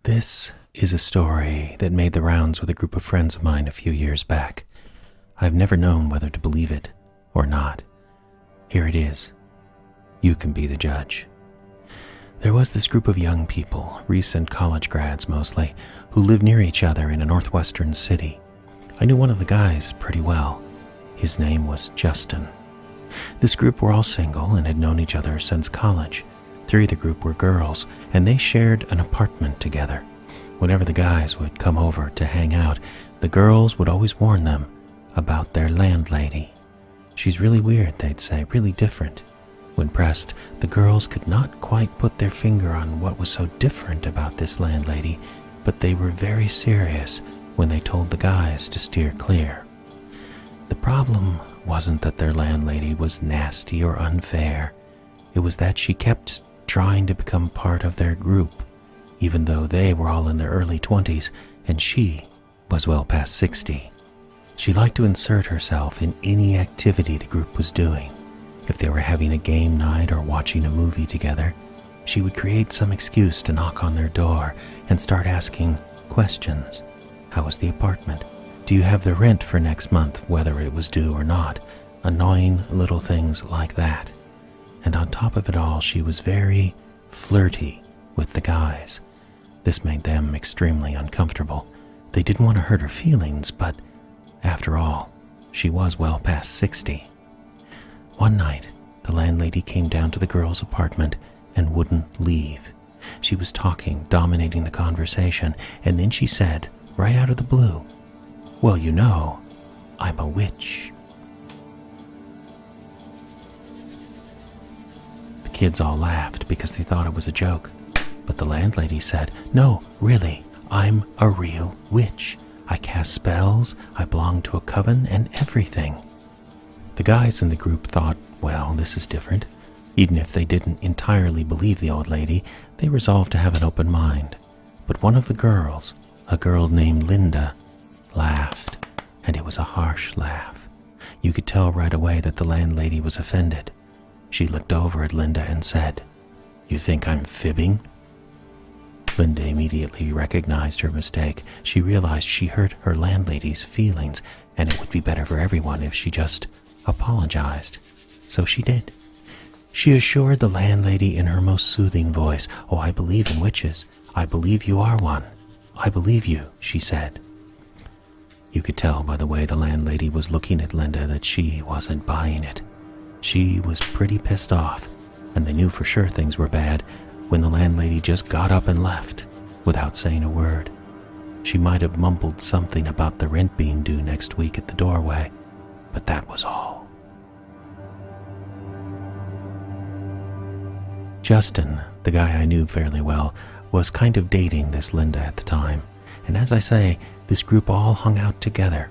This is a story that made the rounds with a group of friends of mine a few years back. I've never known whether to believe it or not. Here it is. You can be the judge. There was this group of young people, recent college grads mostly, who lived near each other in a northwestern city. I knew one of the guys pretty well. His name was Justin. This group were all single and had known each other since college. 3 of the group were girls, and they shared an apartment together. Whenever the guys would come over to hang out, the girls would always warn them about their landlady. She's really weird, they'd say, really different. When pressed, the girls could not quite put their finger on what was so different about this landlady, but they were very serious when they told the guys to steer clear. The problem wasn't that their landlady was nasty or unfair. It was that she kept trying to become part of their group, even though they were all in their early 20s and she was well past 60. She liked to insert herself in any activity the group was doing. If they were having a game night or watching a movie together, she would create some excuse to knock on their door and start asking questions. How was the apartment? Do you have the rent for next month, whether it was due or not? Annoying little things like that. And on top of it all, she was very flirty with the guys. This made them extremely uncomfortable. They didn't want to hurt her feelings, but after all, she was well past 60. One night, the landlady came down to the girls' apartment and wouldn't leave. She was talking, dominating the conversation, and then she said, right out of the blue, "Well, you know, I'm a witch." The kids all laughed because they thought it was a joke, but the landlady said, "No, really, I'm a real witch. I cast spells, I belong to a coven, and everything." The guys in the group thought, well, this is different. Even if they didn't entirely believe the old lady, they resolved to have an open mind. But one of the girls, a girl named Linda, laughed, and it was a harsh laugh. You could tell right away that the landlady was offended. She looked over at Linda and said, "You think I'm fibbing?" Linda immediately recognized her mistake. She realized she hurt her landlady's feelings, and it would be better for everyone if she just apologized. So she did. She assured the landlady in her most soothing voice, "Oh, I believe in witches. I believe you are one. I believe you," she said. You could tell by the way the landlady was looking at Linda that she wasn't buying it. She was pretty pissed off, and they knew for sure things were bad when the landlady just got up and left without saying a word. She might have mumbled something about the rent being due next week at the doorway, but that was all. Justin, the guy I knew fairly well, was kind of dating this Linda at the time, and as I say, this group all hung out together.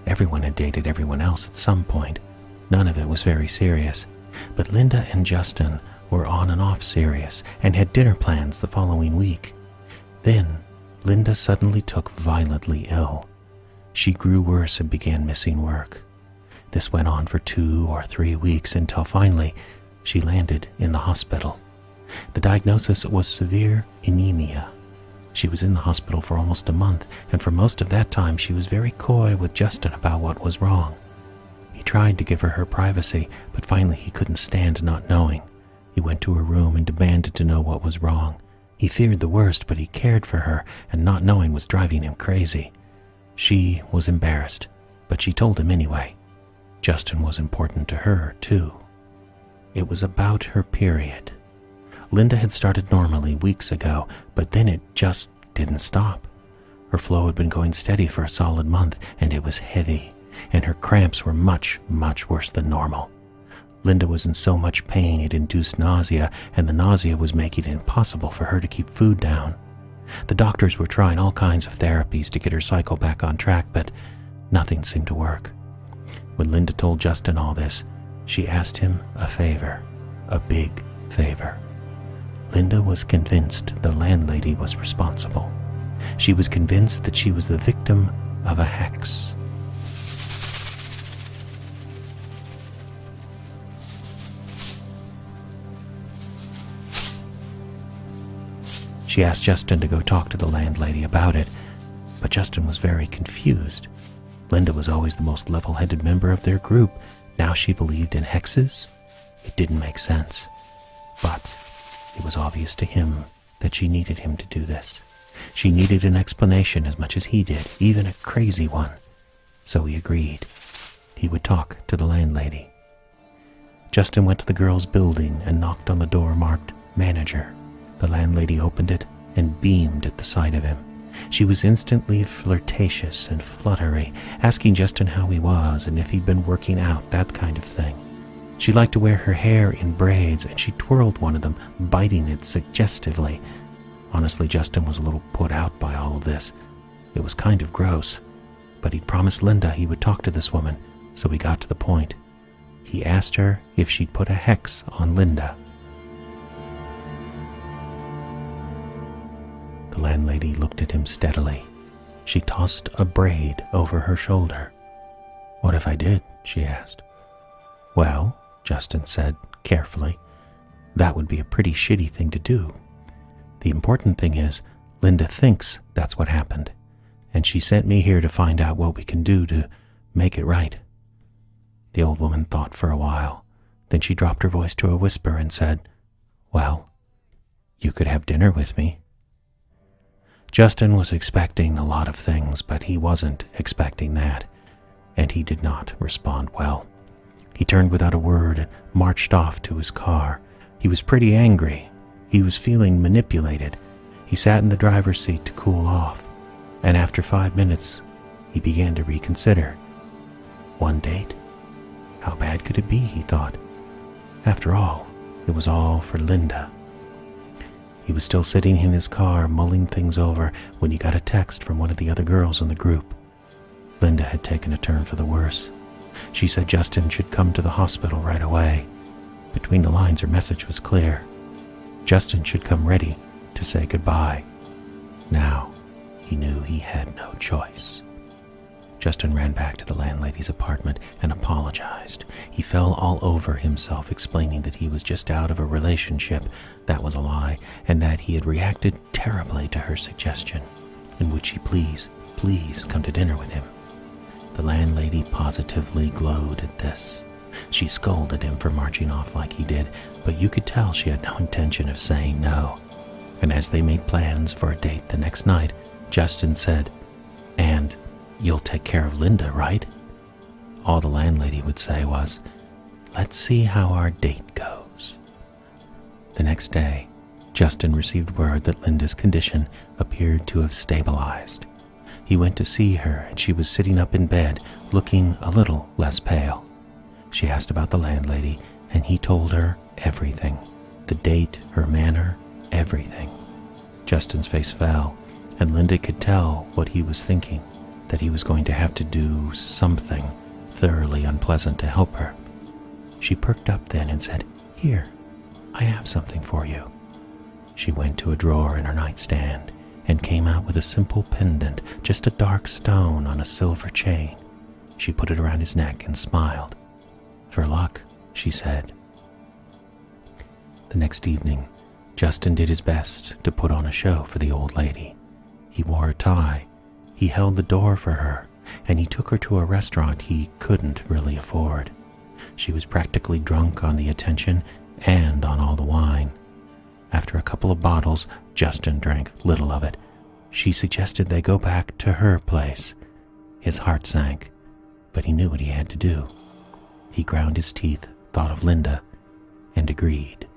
Everyone had dated everyone else at some point. None of it was very serious, but Linda and Justin were on and off serious and had dinner plans the following week. Then, Linda suddenly took violently ill. She grew worse and began missing work. This went on for 2 or 3 weeks until finally she landed in the hospital. The diagnosis was severe anemia. She was in the hospital for almost a month, and for most of that time she was very coy with Justin about what was wrong. He tried to give her privacy, but finally he couldn't stand not knowing. He went to her room and demanded to know what was wrong. He feared the worst, but he cared for her, and not knowing was driving him crazy. She was embarrassed, but she told him anyway. Justin was important to her, too. It was about her period. Linda had started normally weeks ago, but then it just didn't stop. Her flow had been going steady for a solid month, and it was heavy, and her cramps were much, much worse than normal. Linda was in so much pain it induced nausea, and the nausea was making it impossible for her to keep food down. The doctors were trying all kinds of therapies to get her cycle back on track, but nothing seemed to work. When Linda told Justin all this, she asked him a favor, a big favor. Linda was convinced the landlady was responsible. She was convinced that she was the victim of a hex. She asked Justin to go talk to the landlady about it, but Justin was very confused. Linda was always the most level-headed member of their group. Now she believed in hexes? It didn't make sense. But it was obvious to him that she needed him to do this. She needed an explanation as much as he did, even a crazy one. So he agreed. He would talk to the landlady. Justin went to the girls' building and knocked on the door marked manager. The landlady opened it and beamed at the sight of him. She was instantly flirtatious and fluttery, asking Justin how he was and if he'd been working out, that kind of thing. She liked to wear her hair in braids, and she twirled one of them, biting it suggestively. Honestly, Justin was a little put out by all of this. It was kind of gross, but he'd promised Linda he would talk to this woman, so he got to the point. He asked her if she'd put a hex on Linda. The landlady looked at him steadily. She tossed a braid over her shoulder. "What if I did?" she asked. "Well," Justin said carefully, "that would be a pretty shitty thing to do. The important thing is, Linda thinks that's what happened, and she sent me here to find out what we can do to make it right." The old woman thought for a while. Then she dropped her voice to a whisper and said, "Well, you could have dinner with me." Justin was expecting a lot of things, but he wasn't expecting that, and he did not respond well. He turned without a word and marched off to his car. He was pretty angry. He was feeling manipulated. He sat in the driver's seat to cool off, and after 5 minutes, he began to reconsider. One date? How bad could it be, he thought. After all, it was all for Linda. He was still sitting in his car, mulling things over, when he got a text from one of the other girls in the group. Linda had taken a turn for the worse. She said Justin should come to the hospital right away. Between the lines, her message was clear. Justin should come ready to say goodbye. Now, he knew he had no choice. Justin ran back to the landlady's apartment and apologized. He fell all over himself, explaining that he was just out of a relationship, that was a lie, and that he had reacted terribly to her suggestion, and would she please come to dinner with him. The landlady positively glowed at this. She scolded him for marching off like he did, but you could tell she had no intention of saying no. And as they made plans for a date the next night, Justin said, "And you'll take care of Linda, right?" All the landlady would say was, "Let's see how our date goes." The next day, Justin received word that Linda's condition appeared to have stabilized. He went to see her, and she was sitting up in bed, looking a little less pale. She asked about the landlady, and he told her everything. The date, her manner, everything. Justin's face fell, and Linda could tell what he was thinking, that he was going to have to do something thoroughly unpleasant to help her. She perked up then and said, "Here, I have something for you." She went to a drawer in her nightstand and came out with a simple pendant, just a dark stone on a silver chain. She put it around his neck and smiled. "For luck," she said. The next evening, Justin did his best to put on a show for the old lady. He wore a tie. He held the door for her, and he took her to a restaurant he couldn't really afford. She was practically drunk on the attention and on all the wine. After a couple of bottles, Justin drank little of it. She suggested they go back to her place. His heart sank, but he knew what he had to do. He ground his teeth, thought of Linda, and agreed.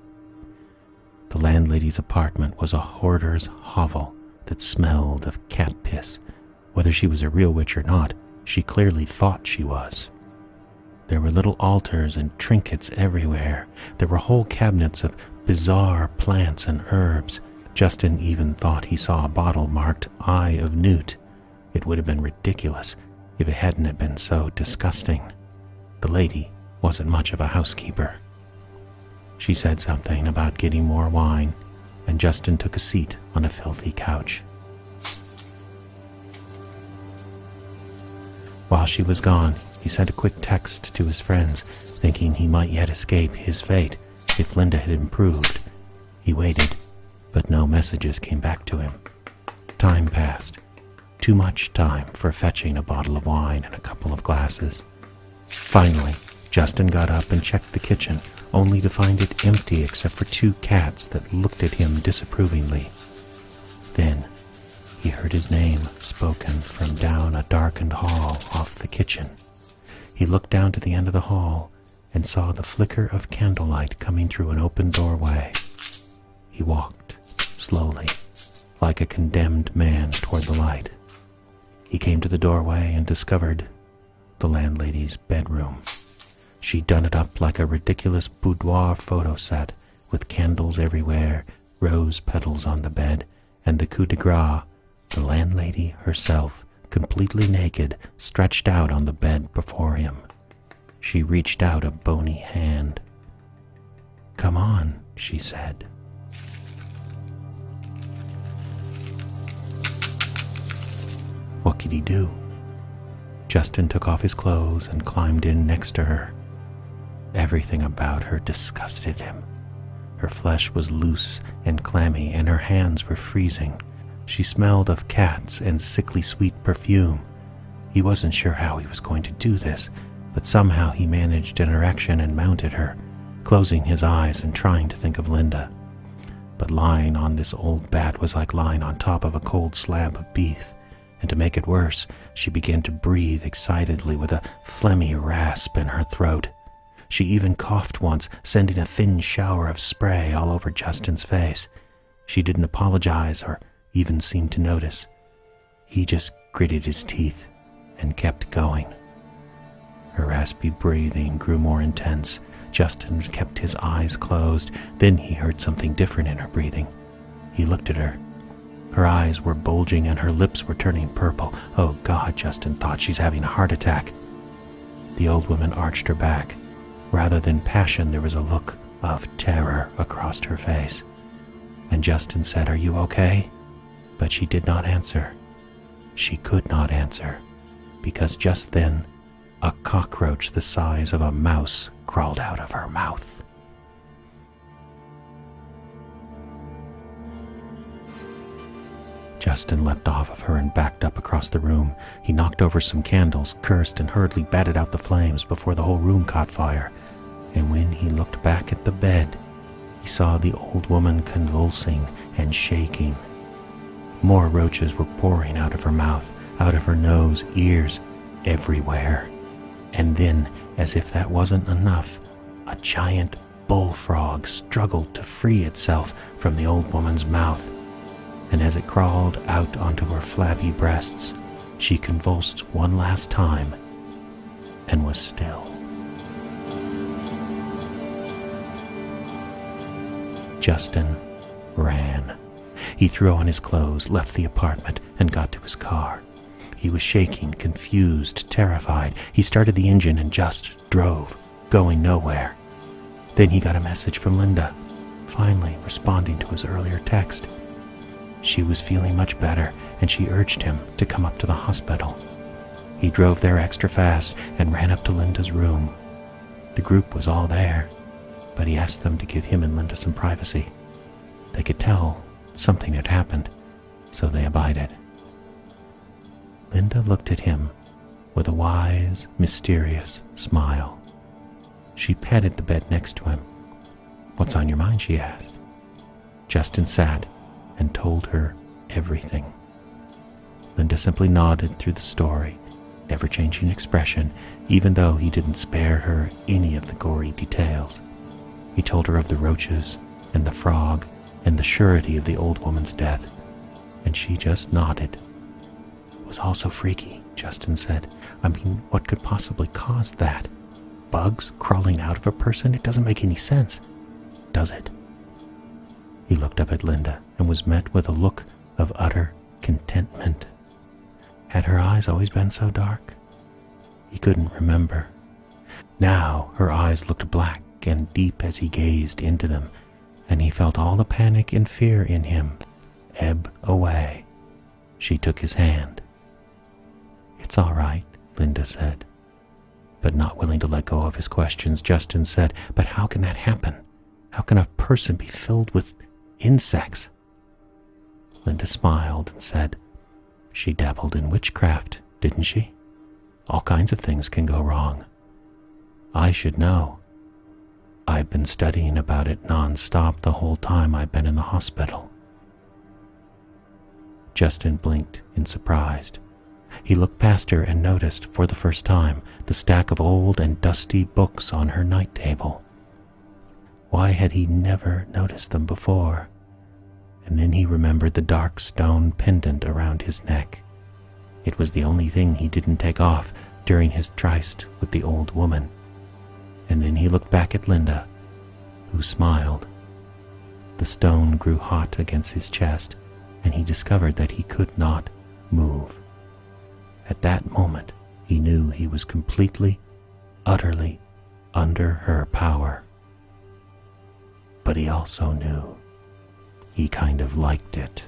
The landlady's apartment was a hoarder's hovel that smelled of cat piss. Whether she was a real witch or not, she clearly thought she was. There were little altars and trinkets everywhere. There were whole cabinets of bizarre plants and herbs. Justin even thought he saw a bottle marked Eye of Newt. It would have been ridiculous if it hadn't have been so disgusting. The lady wasn't much of a housekeeper. She said something about getting more wine, and Justin took a seat on a filthy couch. While she was gone, he sent a quick text to his friends, thinking he might yet escape his fate if Linda had improved. He waited. but no messages came back to him. Time passed. Too much time for fetching a bottle of wine and a couple of glasses. Finally, Justin got up and checked the kitchen, only to find it empty except for 2 cats that looked at him disapprovingly. Then, he heard his name spoken from down a darkened hall off the kitchen. He looked down to the end of the hall and saw the flicker of candlelight coming through an open doorway. He walked slowly, like a condemned man toward the light. He came to the doorway and discovered the landlady's bedroom. She'd done it up like a ridiculous boudoir photo set, with candles everywhere, rose petals on the bed, and the coup de grace, the landlady herself, completely naked, stretched out on the bed before him. She reached out a bony hand. "Come on," she said. What could he do? Justin took off his clothes and climbed in next to her. Everything about her disgusted him. Her flesh was loose and clammy, and her hands were freezing. She smelled of cats and sickly sweet perfume. He wasn't sure how he was going to do this, but somehow he managed an erection and mounted her, closing his eyes and trying to think of Linda. But lying on this old bat was like lying on top of a cold slab of beef, and to make it worse, she began to breathe excitedly with a phlegmy rasp in her throat. She even coughed once, sending a thin shower of spray all over Justin's face. She didn't apologize or even seem to notice. He just gritted his teeth and kept going. Her raspy breathing grew more intense. Justin kept his eyes closed. Then he heard something different in her breathing. He looked at her. Her eyes were bulging and her lips were turning purple. Oh God, Justin thought, she's having a heart attack. The old woman arched her back. Rather than passion, there was a look of terror across her face. And Justin said, "Are you okay?" But she did not answer. She could not answer, because just then, a cockroach the size of a mouse crawled out of her mouth. Justin leapt off of her and backed up across the room. He knocked over some candles, cursed, and hurriedly batted out the flames before the whole room caught fire. And when he looked back at the bed, he saw the old woman convulsing and shaking. More roaches were pouring out of her mouth, out of her nose, ears, everywhere. And then, as if that wasn't enough, a giant bullfrog struggled to free itself from the old woman's mouth. And as it crawled out onto her flabby breasts, she convulsed one last time and was still. Justin ran. He threw on his clothes, left the apartment, and got to his car. He was shaking, confused, terrified. He started the engine and just drove, going nowhere. Then he got a message from Linda, finally responding to his earlier text. She was feeling much better, and she urged him to come up to the hospital. He drove there extra fast and ran up to Linda's room. The group was all there, but he asked them to give him and Linda some privacy. They could tell something had happened, so they abided. Linda looked at him with a wise, mysterious smile. She patted the bed next to him. "What's on your mind?" she asked. Justin sat and told her everything. Linda simply nodded through the story, never-changing expression, even though he didn't spare her any of the gory details. He told her of the roaches and the frog and the surety of the old woman's death, and she just nodded. "It was all so freaky," Justin said. "I mean, what could possibly cause that? Bugs crawling out of a person? It doesn't make any sense, does it?" He looked up at Linda and was met with a look of utter contentment. Had her eyes always been so dark? He couldn't remember. Now her eyes looked black and deep as he gazed into them, and he felt all the panic and fear in him ebb away. She took his hand. "It's all right," Linda said. But not willing to let go of his questions, Justin said, "But how can that happen? How can a person be filled with insects?" Linda smiled and said, "She dabbled in witchcraft, didn't she? All kinds of things can go wrong. I should know. I've been studying about it non-stop the whole time I've been in the hospital." Justin blinked in surprise. He looked past her and noticed, for the first time, the stack of old and dusty books on her night table. Why had he never noticed them before? And then he remembered the dark stone pendant around his neck. It was the only thing he didn't take off during his tryst with the old woman. And then he looked back at Linda, who smiled. The stone grew hot against his chest, and he discovered that he could not move. At that moment, he knew he was completely, utterly under her power. But he also knew he kind of liked it.